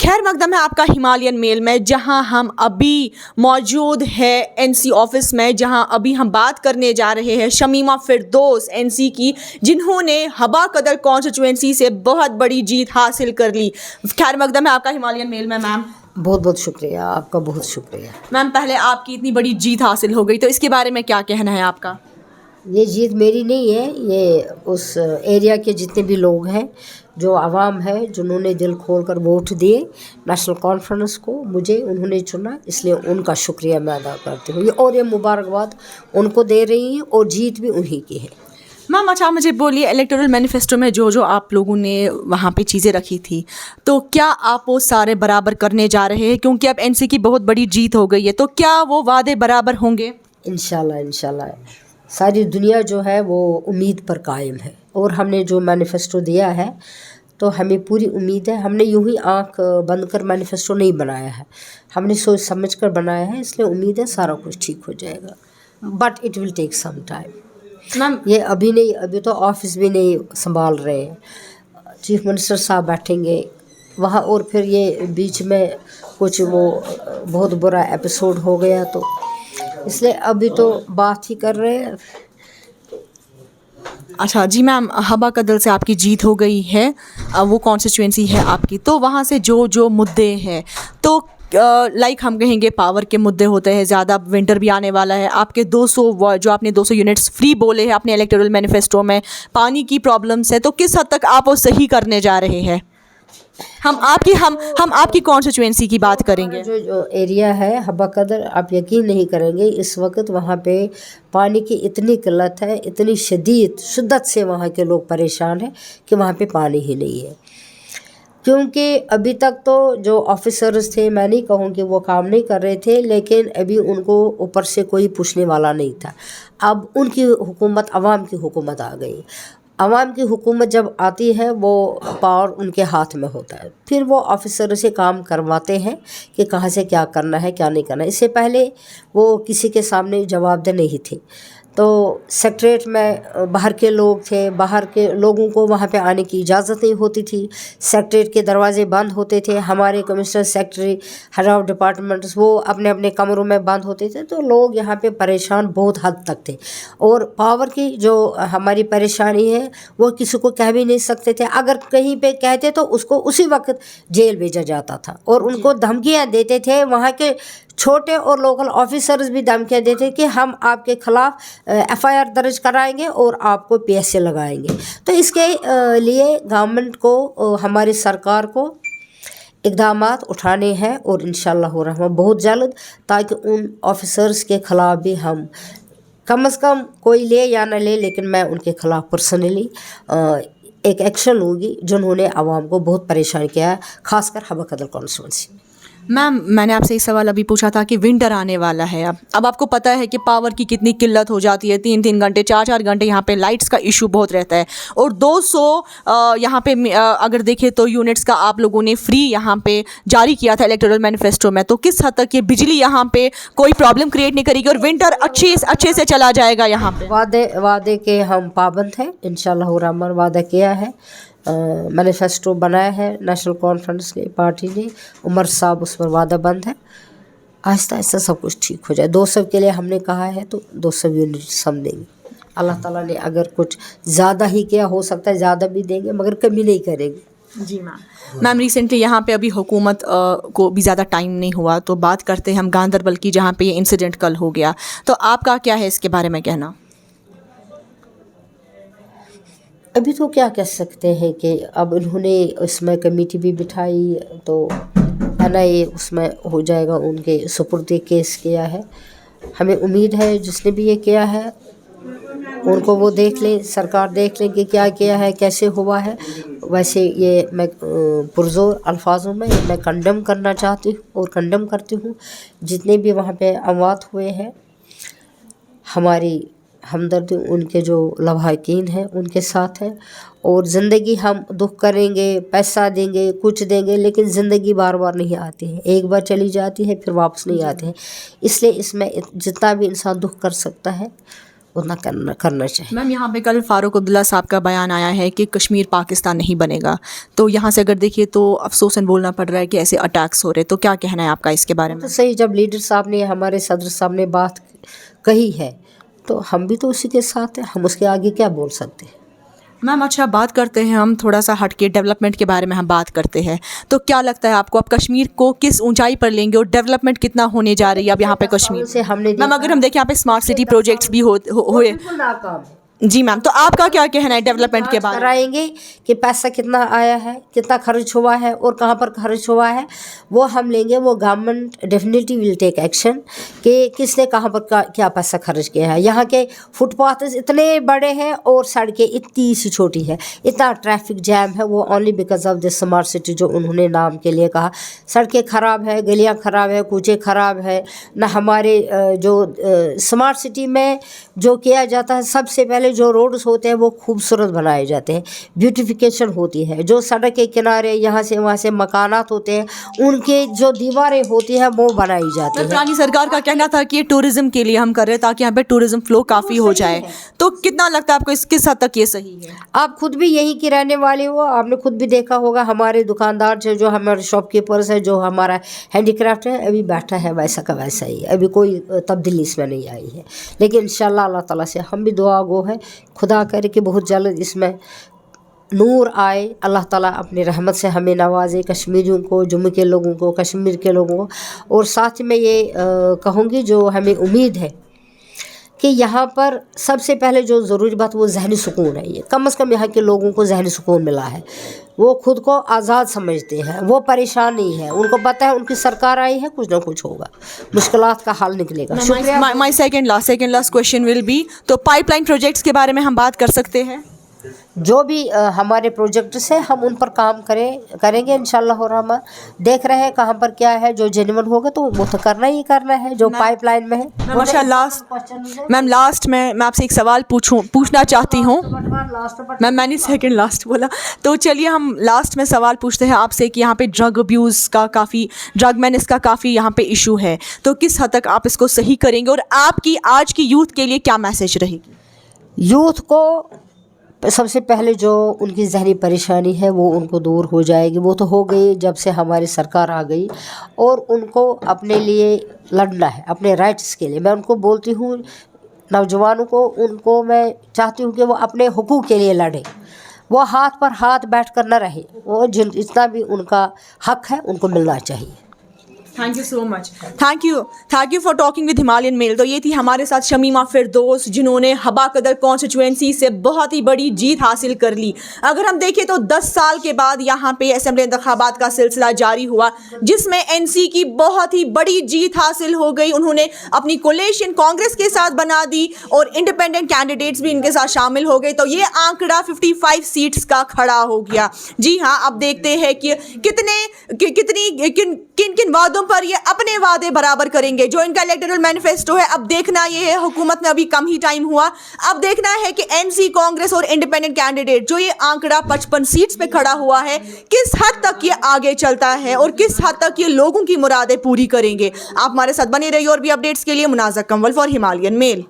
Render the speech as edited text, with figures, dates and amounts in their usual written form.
खैर मकदम है आपका हिमालयन मेल में, जहां हम अभी मौजूद है एनसी ऑफिस में, जहां अभी हम बात करने जा रहे हैं शमीमा फिरदौस एनसी की, जिन्होंने हबा कदर कॉन्स्टिट्यूएंसी से बहुत बड़ी जीत हासिल कर ली। खैर मकदम है आपका हिमालयन मेल में। मैम बहुत बहुत शुक्रिया, आपका बहुत शुक्रिया। मैम पहले आपकी इतनी बड़ी जीत हासिल हो गई, तो इसके बारे में क्या कहना है आपका? ये जीत मेरी नहीं है, ये उस एरिया के जितने भी लोग हैं, जो आवाम है, जिन्होंने दिल खोल कर वोट दिए नेशनल कॉन्फ्रेंस को, मुझे उन्होंने चुना, इसलिए उनका शुक्रिया मैं अदा करती हूँ। और ये मुबारकबाद उनको दे रही हैं और जीत भी उन्हीं की है। मैम अच्छा मुझे बोलिए, इलेक्टोरल मैनिफेस्टो में जो जो आप लोगों ने वहाँ पे चीज़ें रखी थी, तो क्या आप वो सारे बराबर करने जा रहे हैं? क्योंकि अब एनसी की बहुत बड़ी जीत हो गई है, तो क्या वो वादे बराबर होंगे? इंशाल्लाह इंशाल्लाह। सारी दुनिया जो है वो उम्मीद पर कायम है, और हमने जो मैनिफेस्टो दिया है तो हमें पूरी उम्मीद है। हमने यूं ही आंख बंद कर मैनिफेस्टो नहीं बनाया है, हमने सोच समझ कर बनाया है, इसलिए उम्मीद है सारा कुछ ठीक हो जाएगा। But it will take some time. Ma'am ये अभी नहीं, अभी तो ऑफिस भी नहीं संभाल रहे हैं, चीफ मिनिस्टर साहब बैठेंगे वहाँ, और फिर ये बीच में कुछ वो बहुत बुरा एपिसोड हो गया, तो इसलिए अभी तो बात ही कर रहे हैं। अच्छा जी मैम, हबा कदल से आपकी जीत हो गई है, वो कॉन्स्टिट्यूएंसी है आपकी, तो वहाँ से जो जो मुद्दे हैं, तो लाइक हम कहेंगे पावर के मुद्दे होते हैं ज़्यादा, विंटर भी आने वाला है, आपके 200 जो आपने 200 यूनिट्स फ्री बोले हैं अपने इलेक्टोरल मैनिफेस्टो में, पानी की प्रॉब्लम्स है, तो किस हद तक आप वो सही करने जा रहे हैं? हम आपकी कॉन्स्टिट्यूएंसी की बात करेंगे। जो एरिया है हबा कदर, आप यकीन नहीं करेंगे, इस वक्त वहाँ पे पानी की इतनी किल्लत है, इतनी शदीद शिद्दत से वहाँ के लोग परेशान हैं कि वहाँ पे पानी ही नहीं है। क्योंकि अभी तक तो जो ऑफिसर्स थे, मैं नहीं कहूँ कि वो काम नहीं कर रहे थे, लेकिन अभी उनको ऊपर से कोई पूछने वाला नहीं था। अब उनकी हुकूमत, अवाम की हुकूमत आ गई। अवाम की हुकूमत जब आती है, वो पावर उनके हाथ में होता है, फिर वो ऑफिसर से काम करवाते हैं कि कहाँ से क्या करना है क्या नहीं करना है। इससे पहले वो किसी के सामने जवाबदेह नहीं थे, तो सेक्रेटरीट में बाहर के लोग थे, बाहर के लोगों को वहाँ पे आने की इजाज़त नहीं होती थी, सेक्रेटरीट के दरवाजे बंद होते थे, हमारे commissioner secretary head of departments वो अपने अपने कमरों में बंद होते थे, तो लोग यहाँ पे परेशान बहुत हद तक थे। और पावर की जो हमारी परेशानी है वो किसी को कह भी नहीं सकते थे, अगर कहीं पे कहते तो उसको उसी वक्त जेल भेजा जाता था, और उनको धमकियाँ देते थे, वहाँ के छोटे और लोकल ऑफिसर्स भी धमकियाँ देते कि हम आपके खिलाफ एफआईआर दर्ज कराएंगे और आपको पीएसए लगाएंगे। तो इसके लिए गवर्नमेंट को, हमारी सरकार को इक़दामात उठाने हैं, और इंशाअल्लाह रहमान बहुत जल्द, ताकि उन ऑफिसर्स के खिलाफ भी हम कम से कम, कोई ले या ना ले, लेकिन मैं उनके खिलाफ पर्सनली एक एक्शन लूँगी, जिन्होंने आवाम को बहुत परेशान किया है, खासकर हबा कदर कॉन्स्टिट्यूएंसी में। मैम मैंने आपसे इस सवाल अभी पूछा था कि विंटर आने वाला है, अब आपको पता है कि पावर की कितनी किल्लत हो जाती है, 3-3 घंटे 4-4 घंटे यहाँ पे लाइट्स का इशू बहुत रहता है, और 200 यहाँ पे अगर देखें तो यूनिट्स का आप लोगों ने फ्री यहाँ पे जारी किया था इलेक्टोरल मैनिफेस्टो में, तो किस हद तक ये बिजली यहाँ पे कोई प्रॉब्लम क्रिएट नहीं करेगी और विंटर अच्छे से चला जाएगा यहाँ पे? वादे के हम पाबंद हैं, इंशाअल्लाह रहमान वादा किया है, मैनिफेस्टो बनाया है नेशनल कॉन्फ्रेंस की पार्टी ने, उमर साहब उस पर वादा बंद है, आहिस्ता आहिस्ता सब कुछ ठीक हो जाए। 200 के लिए हमने कहा है, तो 200 यूनिट हम देंगे। अल्लाह ताला ने अगर कुछ ज़्यादा ही किया, हो सकता है ज़्यादा भी देंगे, मगर कमी नहीं करेंगे। जी मैम रिसेंटली यहाँ पे अभी हुकूमत को भी ज़्यादा टाइम नहीं हुआ, तो बात करते हैं हम गांदरबल की, जहाँ पे ये इंसिडेंट कल हो गया, तो आपका क्या है इसके बारे में कहना? अभी तो क्या कह सकते हैं कि अब इन्होंने इसमें कमेटी भी बिठाई, तो एनआईए उसमें हो जाएगा, उनके सुपुर्द केस किया है। हमें उम्मीद है जिसने भी ये किया है उनको वो देख लें, सरकार देख लें कि क्या किया है, कैसे हुआ है। वैसे ये मैं पुरजोर अल्फाजों में मैं कंडम करना चाहती हूँ और कंडम करती हूँ। जितने भी वहाँ पे अमवात हुए हैं, हमारी हमदर्दी उनके जो लवाहिकीन हैं उनके साथ है, और ज़िंदगी हम दुख करेंगे, पैसा देंगे, कुछ देंगे, लेकिन ज़िंदगी बार बार नहीं आती है, एक बार चली जाती है फिर वापस नहीं आती है। इसलिए इसमें जितना भी इंसान दुख कर सकता है उतना करना चाहिए। मैम यहाँ पे कल फारूक अब्दुल्ला साहब का बयान आया है कि कश्मीर पाकिस्तान नहीं बनेगा, तो यहाँ से अगर देखिए तो अफसोसन बोलना पड़ रहा है कि ऐसे अटैक्स हो रहे, तो क्या कहना है आपका इसके बारे में? तो सही, जब लीडर साहब ने, हमारे सदर साहब ने बात कही है तो हम भी तो उसी के साथ हैं, हम उसके आगे क्या बोल सकते हैं। मैम अच्छा, बात करते हैं हम थोड़ा सा हट के डेवलपमेंट के बारे में हम बात करते हैं, तो क्या लगता है आपको, आप कश्मीर को किस ऊंचाई पर लेंगे और डेवलपमेंट कितना होने जा रही है अब यहाँ पे कश्मीर से? हमने मैम अगर हम देखें यहाँ पे स्मार्ट सिटी प्रोजेक्ट्स भी हुए। बिल्कुल नाकाम है। जी मैम, तो आपका क्या कहना है डेवलपमेंट के बारे में? कराएंगे कि पैसा कितना आया है, कितना खर्च हुआ है और कहाँ पर खर्च हुआ है, वो हम लेंगे। वो government definitely will take action कि किसने कहाँ पर क्या पैसा खर्च किया है। यहाँ के फुटपाथ इतने बड़े हैं और सड़कें इतनी सी छोटी है, इतना ट्रैफिक जैम है, वो only because of this smart city जो उन्होंने नाम के लिए कहा। सड़कें ख़राब है, गलियाँ ख़राब है, कूचे ख़राब है ना। हमारे जो स्मार्ट सिटी में जो किया जाता है, सबसे पहले जो रोड्स होते हैं वो खूबसूरत बनाए जाते हैं, ब्यूटिफिकेशन होती है। जो सड़क के किनारे यहाँ से वहाँ से मकानात होते हैं, उनके जो दीवारें होती हैं वो बनाई जाती है। पुरानी सरकार का कहना था कि ये टूरिज्म के लिए हम कर रहे हैं ताकि यहाँ पे टूरिज्म फ्लो काफ़ी हो जाए, तो कितना लगता है आपको किस हद तक ये सही है? आप खुद भी यहीं की रहने वाले हो, आपने खुद भी देखा होगा हमारे दुकानदार जो हमारे शॉपकीपर्स है, जो हमारा हैंडीक्राफ्ट है, अभी बैठा है वैसा का वैसा ही, अभी कोई तब्दीली इसमें नहीं आई है। लेकिन इंशाल्लाह अल्लाह ताला से हम भी दुआ गो है, खुदा करे कि बहुत जल्द इसमें नूर आए, अल्लाह ताला अपनी रहमत से हमें नवाजे, कश्मीरियों को, जम्मू के लोगों को, कश्मीर के लोगों को। और साथ में ये कहूँगी जो हमें उम्मीद है कि यहाँ पर सबसे पहले जो ज़रूरी बात वो जहनी सुकून है। ये कम से कम यहाँ के लोगों को जहनी सुकून मिला है, वो खुद को आज़ाद समझते हैं, वो परेशान नहीं है, उनको पता है उनकी सरकार आई है, कुछ ना कुछ होगा, मुश्किलात का हल निकलेगा। My second last question will be, तो पाइपलाइन प्रोजेक्ट्स के बारे में हम बात कर सकते हैं? जो भी हमारे प्रोजेक्ट्स हैं हम उन पर काम करेंगे इंशाल्लाह रहमान। देख रहे हैं कहाँ पर क्या है, जो जेन्युइन होगा तो वो तो करना ही करना है, जो पाइपलाइन में है। मैम लास्ट में मैं आपसे एक सवाल पूछना चाहती हूँ। मैम मैंने सेकंड लास्ट बोला, तो चलिए हम लास्ट में सवाल पूछते हैं आपसे कि यहाँ पे ड्रग अब्यूज़ का काफ़ी, ड्रग मेनेस का काफ़ी यहाँ पे इशू है, तो किस हद तक आप इसको सही करेंगे और आपकी आज की यूथ के लिए क्या मैसेज रहेगी? यूथ को सबसे पहले जो उनकी ज़हनी परेशानी है वो उनको दूर हो जाएगी, वो तो हो गई जब से हमारी सरकार आ गई, और उनको अपने लिए लड़ना है, अपने राइट्स के लिए। मैं उनको बोलती हूँ, नौजवानों को, उनको मैं चाहती हूँ कि वो अपने हुकूक के लिए लड़े, वो हाथ पर हाथ बैठ कर न रहे, वो जितना भी उनका हक है उनको मिलना चाहिए। Thank you so much, thank you for talking with Himalayan Mail. तो ये थी हमारे साथ शमीमा फिरदौस, जिन्होंने हबा कदर कॉन्स्टिट्यूएंसी से बहुत ही बड़ी जीत हासिल कर ली। अगर हम देखें तो 10 साल के बाद यहाँ पे असेंबली इंतखाबात का सिलसिला जारी हुआ, जिसमें एनसी की बहुत ही बड़ी जीत हासिल हो गई। उन्होंने अपनी कोलेशन कांग्रेस के साथ बना दी और इंडिपेंडेंट कैंडिडेट्स भी इनके साथ शामिल हो गए, तो ये आंकड़ा 55 सीट्स का खड़ा हो गया। जी हाँ, अब देखते हैं कि किन वादों पर ये अपने वादे बराबर करेंगे। जो इनका इलेक्टोरल मैनिफेस्टो है, अब देखना ये है, हुकूमत में अभी कम ही टाइम हुआ, अब देखना है कि एनसी, कांग्रेस और इंडिपेंडेंट कैंडिडेट जो ये आंकड़ा 55 सीट्स पे खड़ा हुआ है, किस हद तक ये आगे चलता है और किस हद तक ये लोगों की मुरादें पूरी करेंगे। आप हमारे साथ बने रहिए और भी अपडेट्स के लिए। मुनाज़ा कंवल फॉर हिमालयन मेल।